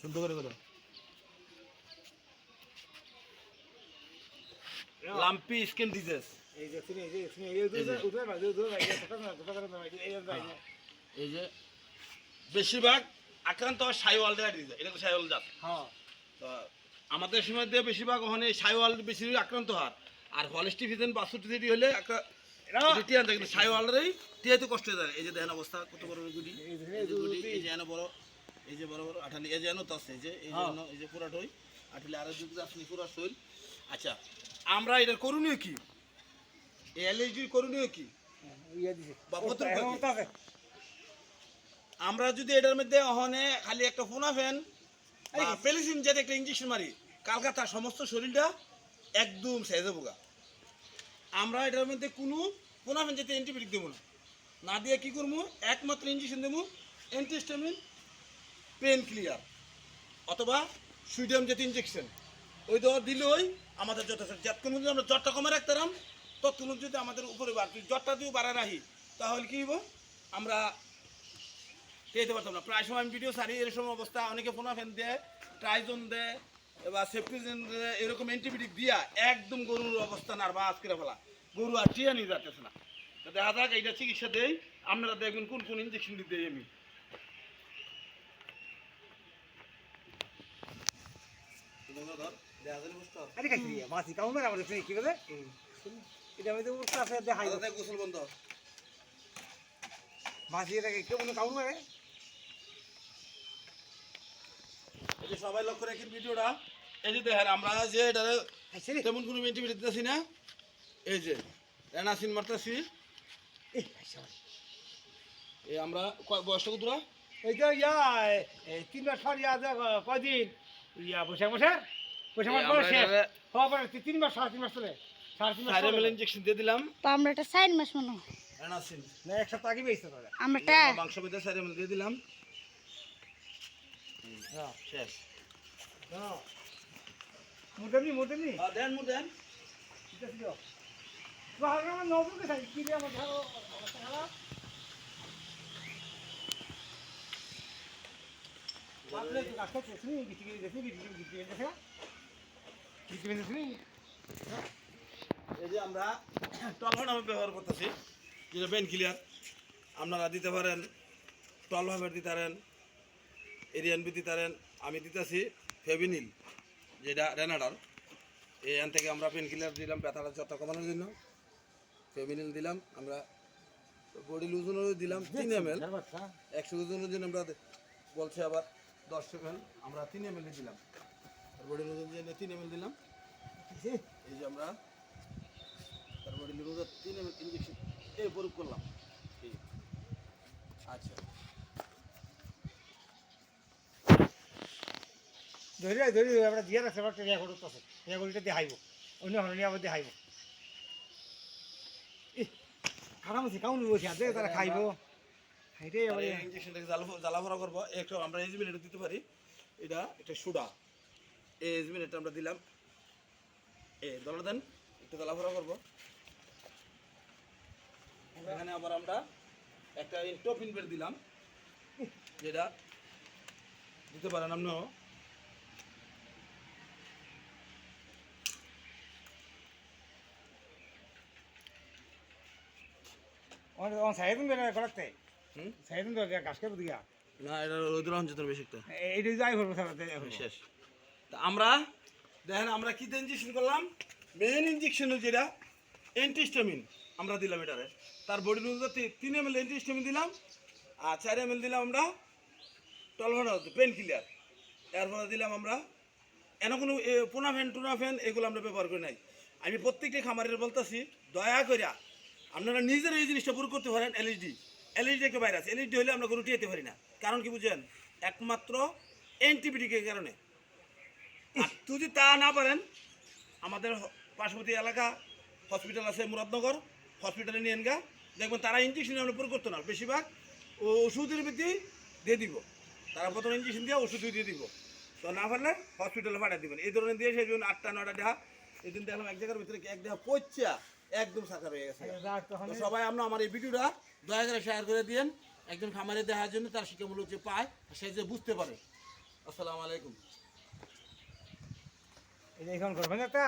শুদ্ধ করে বলো। Lumpy skin disease. এই যে শুনি এই যে উঠে ভাই এই যে বেশিরভাগ আক্রান্ত হয় সাইওয়াল দিয়ে ডিজিজ। এটা তো সাইওয়াল জাত। হ্যাঁ তো আমাদের সময় দিয়ে বেশিরভাগ ওখানে সাইওয়াল বেশি আক্রান্ত হয়। আর হলিস্টিফিজেন বাসুটিসিটি হলে একটা টিয়ান থাকে, কিন্তু সাইওয়ালেরই টিয়াতে কষ্ট হয়ে যায়। এই যে দেখেন অবস্থা কত বড় গুটি, এই যে গুটি, এই যে এনে বড়, এই যে বড় বড় আঠালি, এই যে এনে তো আছে, এই যে এই যে পুরাটই আঠালি, আর যদি আপনি পুরা শৈল। আচ্ছা, আমরা এটা করণীয় কি? এলএইচডি করণীয় কি? আমরা যদি এটার মধ্যে ওখানে খালি একটা ফোনাফেন বা পেলিসিন যেটা একটা ইঞ্জেকশন মারি, কালকা তার সমস্ত শরীরটা একদম সেজে বোগা। আমরা এটার মধ্যে কোনো ফোনাফেন যেতে অ্যান্টিবায়োটিক দেবো না দিয়ে কী করবো, একমাত্র ইঞ্জেকশন দেবো অ্যান্টিহিস্টামিন পেন ক্লিয়ার অথবা সুইডিয়াম যেতে ইঞ্জেকশন। ওই দেওয়া দিলেই আমাদের যথেষ্ট। যতক্ষণ যদি আমরা জ্বরটা কমে রাখতাম, ততক্ষণ যদি আমাদের উপরে জ্বরটা যদি বাড়ায় রাখি, তাহলে কী হইব, আমরা খেতে পারতাম না। প্রায় সময় আমি ভিডিও সারি এরকম অবস্থা, অনেকে ফোনাফেন দেয়, ট্রাইজন দেয় বা সেফটিজেন দেয়, এরকম অ্যান্টিবায়োটিক দিয়া একদম গরুর অবস্থা নার্ভাস করে ফেলা, গরু আর টিয়া নিয়ে যাচ্ছে না। তো দেখা যাক এইটা চিকিৎসা দেই, আপনারা দেখবেন কোন কোন ইঞ্জেকশন দিতে আমি। গোসল বন্ধ এই যে সবাই লক্ষ্য রাখেন ভিডিওটা। এই যে দেখেন আমরা যে এটা তেমন কোনো অ্যান্টিবায়োটিক দিতেছি না, এই যে রেনাসিন মারতেছি। এই আমরা বয়সটা কতটা? এই যে ইয়া 3 মাস পর ইয়া কয়দিন ইয়া বৈশাখ মাস পরে হওয়ার 3 মাস 3.5 মাস চলে 3.5 মাস সাইরামেল ইনজেকশন দিয়ে দিলাম। তো আমরা এটা 4 মাস মনে হয় রেনাসিন না এক সপ্তাহ আগে বেচতে পারে আমরা মাংস মধ্যে সাইরামেল দিয়ে দিলাম। হ্যাঁ শেষ। হ্যাঁ মুদনি দেন মু দেন। ঠিক আছে দাও বাহার আমার নবকে থাকি কি রে আমার ধরো অবস্থা খারাপ আপনি তো কাজ করতে শুনি কিছু দেখি দেখা কিছু শুনি এই যে আমরা টলভার নামে ব্যবহার করতেছি, যেটা পেন ক্লিয়ার। আপনারা দিতে পারেন টলভাবের দিতে পারেন, এরিয়ান বি দিতে পারেন। আমি দিতেছি ফেভিনিল, যেটা রেনাডার। এখান থেকে আমরা পেন ক্লিয়ার দিলাম ব্যথাটা যত কমানোর জন্য, ফেভিনিল দিলাম। আমরা বডি লুজনেরও দিলাম 3 ml, 100 ওজনের জন্য আমরা বলছে আবার 10 ml, আমরা 3 ml দিলাম। বডি লুজনের জন্য 3 ml দিলাম। এই যে আমরা তার বডি লুজনের 3 ml ইঞ্জেকশন এই প্রয়োগ করলাম। আচ্ছা, ধরি আমরা দিয়ে রাখতে পারছি রেকর্ড আছে রেকর্ডটা দেখাইব অন্য হরণি আবার দেখাইব খারাপ আছে কাউন বসে আছে তারা খাইব এটাই আবার ইঞ্জেকশনটাকে জ্বালাফোড়া করবো একটু। আমরা এজমিনেট দিতে পারি, এটা একটা সুডা, এই এজমিনেটটা আমরা দিলাম। দলা দেন, একটু জ্বালাফোড়া করবো। এখানে আবার আমরা একটা টপ ইনভেট দিলাম, যেটা দিতে পারেন আপনিও। সাহেদিন করাতে সাহেদিন গাছ কেটে দিয়া না, এটা রোদ্র অঞ্চল বেশি একটা এইটাই যাই করবো শেষ। তা আমরা দেখেন আমরা কী ইঞ্জেকশন করলাম, মেন ইঞ্জেকশন যেটা অ্যান্টিহিস্টামিন আমরা দিলাম এটারে। তার বডি লুজতে 3 ml অ্যান্টিহিস্টামিন দিলাম, আর 4 ml দিলাম আমরা টলভার পেন ক্লিয়ার। এরপরে দিলাম আমরা এনে কোনো পোনাফেন এগুলো আমরা ব্যবহার করি নাই। আমি প্রত্যেকটা খামারের বলতেছি, দয়া করে আপনারা নিজেরা এই জিনিসটা পুরো করতে পারেন। এলএইচডি একটা ভাইরাস, এলএইচডি হলে আমরা গরু টিয়াতে পারি না। কারণ কি বুঝেন, একমাত্র অ্যান্টিবায়োটিকের কারণে। আর যদি তা না পারেন, আমাদের পার্শ্ববর্তী এলাকা হসপিটাল আছে মুরাদনগর, হসপিটালে নিয়ে গা দেখবেন তারা ইঞ্জেকশন আমরা পুরো করতো না। বেশিরভাগ ওষুধের ভিত্তি দিয়ে দিব, তারা প্রথম ইঞ্জেকশন দিয়ে ওষুধ দিয়ে দিব। তো না পারলে হসপিটালে পাঠিয়ে দেবেন। এই ধরনের দিয়ে সেই জন্য 8টা 9টা দেহা এদিন দেখলাম এক জায়গার ভিতরে এক দেহা পচা একদম সাকার হয়ে গেছে। সবাই আমরা আমার এই ভিডিওটা দয়া করে শেয়ার করে দিন, একজন খামারে দেখার জন্য তার শিক্ষামূলক যে পায় সে যে বুঝতে পারে। আসসালামু আলাইকুম। এই যে এখন করবেন একটা